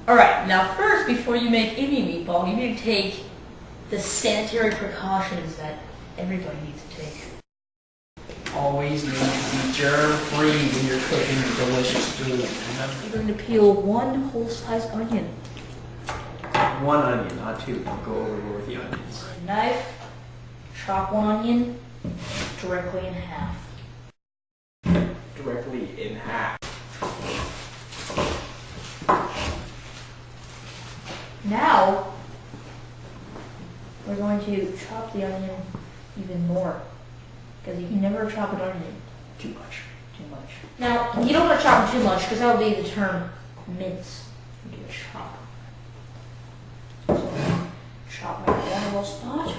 Alright, now first, before you make any meatball, you need to take the sanitary precautions that everybody needs to take. Always need to be germ-free when you're cooking a delicious food. You're going to peel one whole-sized onion. One onion, not two. Don't go overboard with the onions. Knife, chop one onion directly in half. Directly in half. Now, we're going to chop the onion even more. Because you can never chop an onion Too much. too much. Now, you don't want to chop them too much because that would be the term mince. You get a chop. So, chop right down a little spot.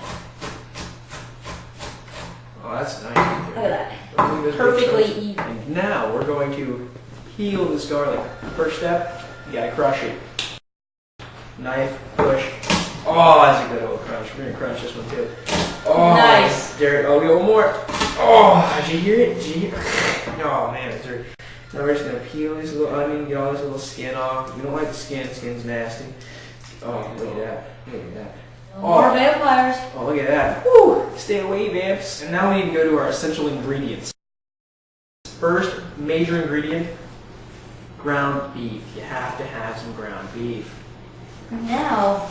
Oh, that's nice. Look at that. Perfectly even. And now we're going to peel this garlic. First step, you gotta crush it. Knife, push. Oh, that's a good old crunch. We're gonna crunch this one too. Oh, nice. Jared, oh, one more. Oh, did you hear it? Did you hear it? Oh man, it's there. Now we're just gonna peel this little onion, get all this little skin off. We don't like the skin. Skin's nasty. Oh, look at that. Look at that. More vampires. Oh, look at that. Woo! Stay away, vamps. And now we need to go to our essential ingredients. First major ingredient, ground beef. You have to have some ground beef. Now,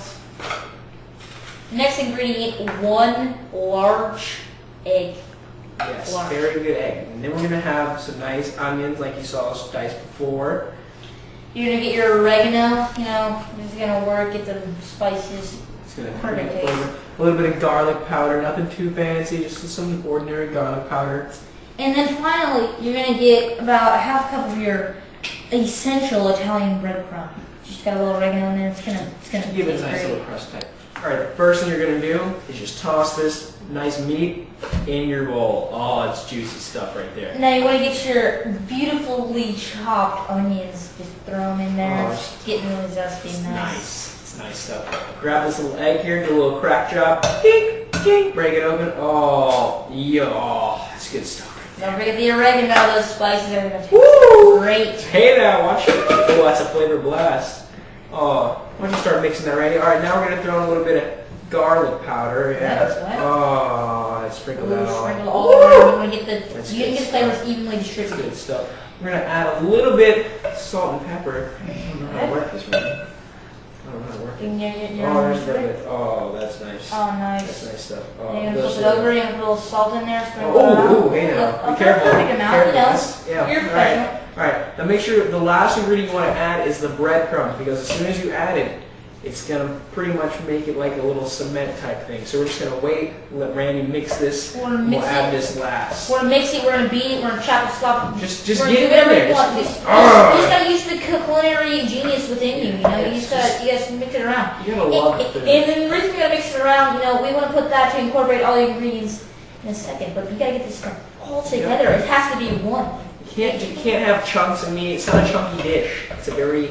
next ingredient, one large egg. Yes, Large. very good egg. And then we're going to have some nice onions like you saw us dice before. You're going to get your oregano, this is going to work, get the spices. It's going to Perfect have a little bit of garlic powder, nothing too fancy, just some ordinary garlic powder. And then finally, you're going to get about a half cup of your essential Italian breadcrumb. Just got a little oregano in there, it's gonna Give it a nice little crust type. Alright, the first thing you're going to do is just toss this nice meat in your bowl. Oh, it's juicy stuff right there. Now you want to get your beautifully chopped onions, just throw them in there. Oh, It's getting really zesty. It's Nice. nice. It's nice stuff. Grab this little egg here, do a little crack chop. Ding, ding, break it open. Oh, yeah. Oh, that's good stuff. Don't forget the oregano, those spices are going to taste Woo! great. Hey now, watch it. Oh, that's a flavor blast. Oh, why don't you start mixing that right here? Alright, now we're going to throw in a little bit of garlic powder. Yeah. That's good. Oh, let's sprinkle that on. Sprinkle all over. You want to get That's the good flavors evenly That's distributed. good stuff. We're going to add a little bit of salt and pepper. I don't know how to work this right. I don't know how to work it. Oh, there's a little bit. Oh, that's nice. Oh, nice. That's nice stuff. You're Oh, going to those flip it are- over, you're going to put a little salt in there, sprinkle it around. Oh, hey now. Be careful. Perfect amount, Careful. Yeah. You're All professional. right. All right. Now make sure the last ingredient you want to add is the breadcrumbs, because as soon as you add it, it's going to pretty much make it like a little cement type thing. So we're just going to wait, let Randy mix this, We're gonna and we'll mix add it. this last. We're going to mix it, we're going to beat it, we're going to chop it, slop it. Just We're get gonna it in do whatever there. you want. Just- You just got to use the culinary genius within you. You just got to mix it around. You gotta love the food. And then the reason we got to mix it around, we want to put that to incorporate all the ingredients in a second. But you got to get this stuff all together. It has to be one. You can't have chunks of meat. It's not a chunky dish. It's a very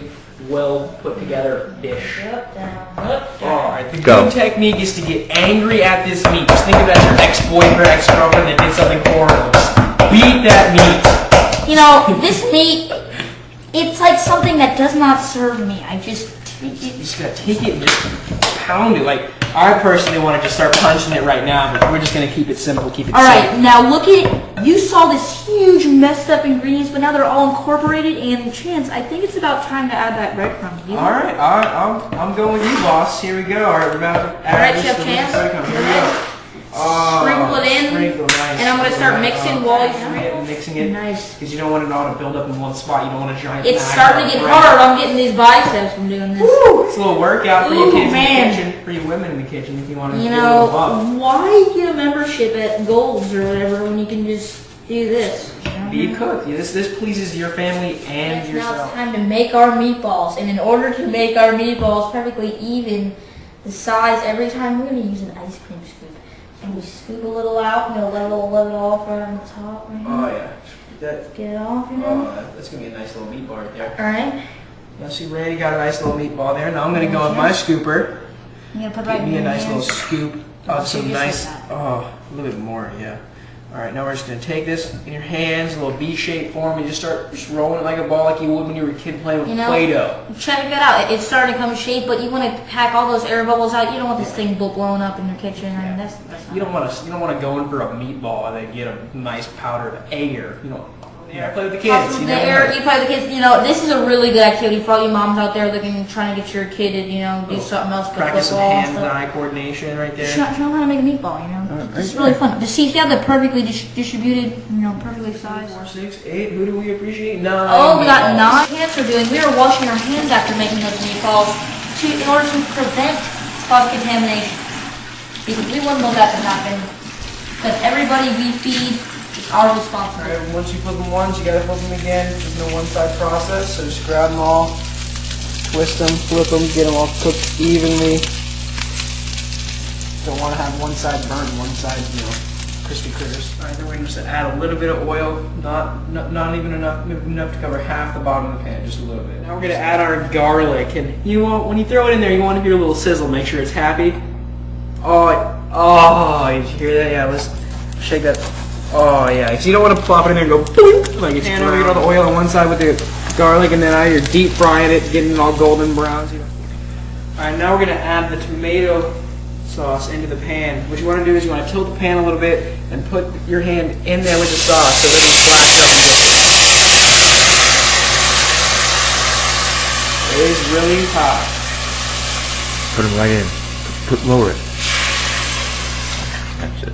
well put together dish. Up, down, up, down. Alright, the good technique is to get angry at this meat. Just think of that as your ex-boyfriend, ex-girlfriend that did something horrible. Just beat that meat. This meat, it's like something that does not serve me. I just take You it. just gotta take it and just pound it. Like, I personally want to just start punching it right now, but we're just gonna keep it simple, keep it Alright, now look at, you saw this huge messed up ingredients, but now they're all incorporated, and Chance, I think it's about time to add that breadcrumb. Alright, I'm going with you, boss. Here we go. Alright, we're about to add Alright, this Chef to Chance. the breadcrumb. Here we go. Sprinkle it in, Sprinkle, nice. and I'm going to start mixing while you sprinkle. Mixing it. Nice. Because you don't want it all to build up in one spot. You don't want a giant It's mass starting to of get bread. hard. I'm getting these biceps from doing this. Woo! It's a little workout for you Ooh, kids man. in the kitchen, for you women in the kitchen if you want to get a little bump. Why get a membership at Gold's or whatever when you can just do this? Be a cook. This pleases your family and Now it's yourself. time to make our meatballs, and in order to make our meatballs perfectly even the size every time, we're going to use an ice cream scoop. And we scoop a little out, let it off right on the top right here. Oh yeah. That, Get it off, that's going to be a nice little meatball right there. Alright. Now see, Randy got a nice little meatball there. Now I'm going to go with my scooper. I'm going to put it right Give in me a your nice little hands. scoop of some just nice, like that. a little bit more, yeah. Alright, now we're just going to take this in your hands, a little B-shaped form, and just start rolling it like a ball like you would when you were a kid playing with Play-Doh. Check it out. It's starting to come shape, but you want to pack all those air bubbles out. You don't want this thing blowing up in your kitchen. Yeah. I mean, that's you don't want to go in for a meatball and then get a nice powder of air. You know, play with the kids. You play with the kids. You know, this is a really good activity for all you moms out there trying to get your kid to do something else. Practice some hand-eye coordination right there. Show them how to make a meatball. It's really fun. To see if you have the perfectly distributed, perfectly sized. 4, 6, 8. Who do we appreciate? 9. Oh, we got 9 hands we're doing. We are washing our hands after making those meatballs in order to prevent cross-contamination. Because we wouldn't want that to happen. Because everybody we feed is our responsibility. Alright, once you flip them once, you gotta flip them again. There's no one-side process, so just grab them all, twist them, flip them, get them all cooked evenly. Don't want to have one side burnt and one side, crispy critters. Alright, then we're going to just add a little bit of oil, not even enough to cover half the bottom of the pan, just a little bit. Now we're going to add our garlic, and when you throw it in there, you want to hear a little sizzle, make sure it's happy. Oh, did you hear that? Yeah, let's shake that. Oh yeah, because you don't want to plop it in there and go boom, like it's over, get all the oil on one side with the garlic, and then out you're deep frying it, getting it all golden brown. Alright, now we're going to add the tomato sauce into the pan. What you want to do is you want to tilt the pan a little bit and put your hand in there with the sauce so everything flashes up and gets it. It is really hot. Put them right in. Lower it. That's it.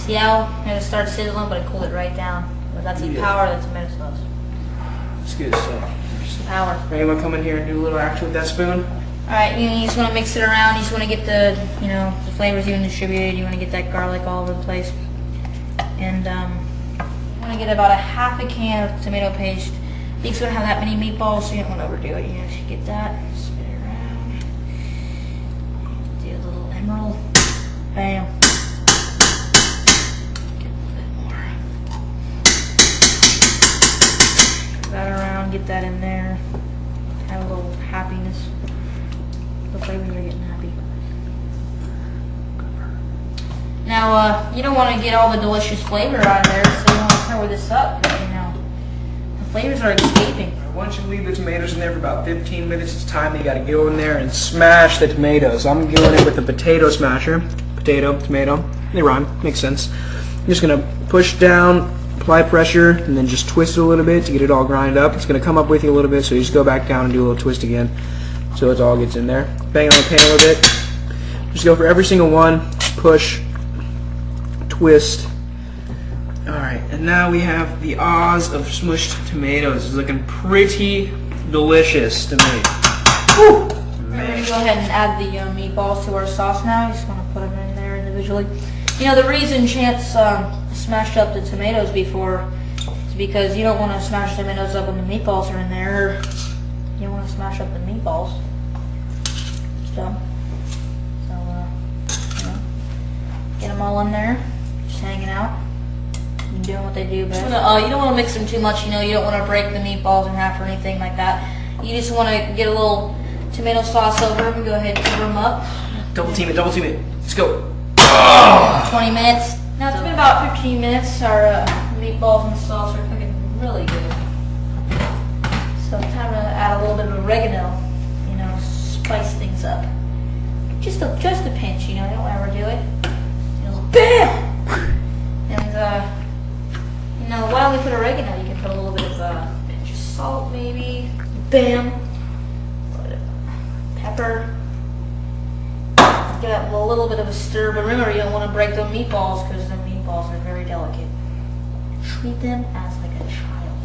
See how it starts sizzling, but it cooled it right down. But that's the power of the tomato sauce. It's good stuff. It's the power. Anyone come in here and do a little action with that spoon? Alright, you just want to mix it around. You just want to get the, the flavors even distributed. You want to get that garlic all over the place. And you want to get about a half a can of tomato paste. You just don't have that many meatballs, so you don't want to overdo it. You actually get that. Spin it around. Do a little emerald. Bam. Get a little bit more. Put that around. Get that in there. Have a little happiness. The flavors are getting happy. Now, you don't want to get all the delicious flavor out of there, so you want to cover this up. The flavors are escaping. Once you leave the tomatoes in there for about 15 minutes, it's time you got to go in there and smash the tomatoes. I'm going in with a potato smasher. Potato, tomato. They rhyme. Makes sense. I'm just going to push down, apply pressure, and then just twist it a little bit to get it all grinded up. It's going to come up with you a little bit, so you just go back down and do a little twist again so it all gets in there. Bang it on the pan a little bit. Just go for every single one. Push. Twist. Alright, and now we have the Oz of smushed tomatoes. It's looking pretty delicious to me. Woo! We're going to go ahead and add the meatballs to our sauce now. You just want to put them in there individually. The reason Chance smashed up the tomatoes before is because you don't want to smash the tomatoes up when the meatballs are in there. You don't want to smash up the meatballs. So get them all in there, just hanging out. Doing what they do best. You don't want to mix them too much, you don't want to break the meatballs in half or anything like that. You just want to get a little tomato sauce over them and go ahead and cover them up. Double team it. Let's go. 20 minutes. Now it's been about 15 minutes. Our meatballs and sauce are cooking really good. So it's time to add a little bit of oregano, spice things up. Just a pinch, you don't ever do it. Bam! And why don't we put oregano? You can put a little bit of pinch of salt, maybe. Bam. Pepper. Give that a little bit of a stir, but remember you don't want to break the meatballs because the meatballs are very delicate. Treat them as like a child,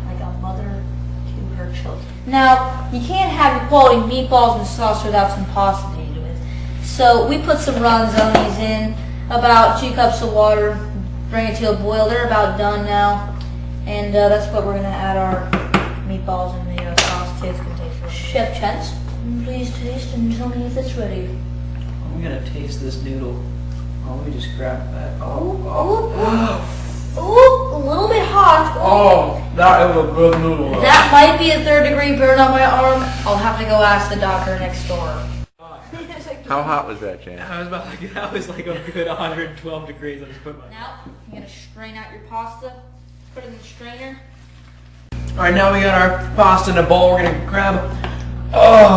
like a mother to her children. Now you can't have quality meatballs and sauce without some pasta to eat with. So we put some ronzonis in, about 2 cups of water. Bring it to a boil. They're about done now, and that's what we're going to add our meatballs and the sauce to. It's going to taste good. Chef Chance, please taste and tell me if it's ready. I'm going to taste this noodle. Let me just grab that. Ooh, a little bit hot. Oh, that is a good noodle. That might be a 3rd-degree burn on my arm. I'll have to go ask the doctor next door. How hot was that, Chan? That was like a good 112 degrees. I just put my. Now, you're gonna strain out your pasta, put it in the strainer. Alright, now we got our pasta in a bowl. We're gonna grab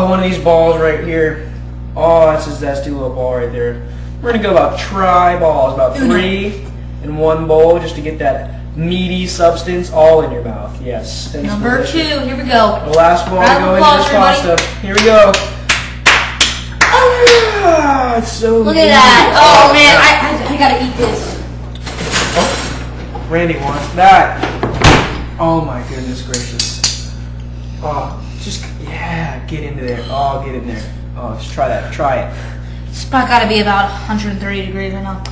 one of these balls right here. Oh, that's a zesty little ball right there. We're gonna go about balls, about 3 in one bowl, just to get that meaty substance all in your mouth. Yes. That's Number delicious. 2, here we go. The last ball to Round go of into this applause, pasta. Here we go. Ah, it's so Look good. at that. Oh man, I gotta eat this. Oh, Randy wants that. Oh my goodness gracious. Oh, just, yeah, get into there. Oh, get in there. Oh, just try that. Try it. It's about gotta be about 130 degrees right now.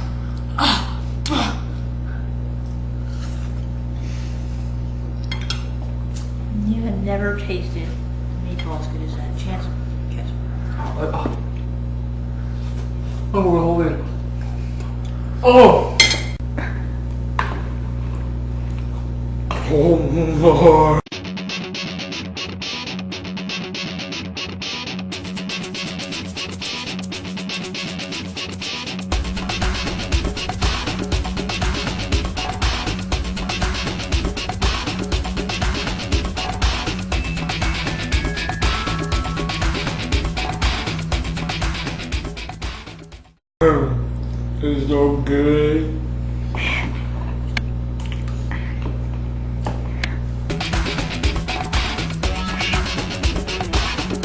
You have never tasted meatball as good as that. Chance. Oh, we're holding. Oh! Oh, Lord. It's so good.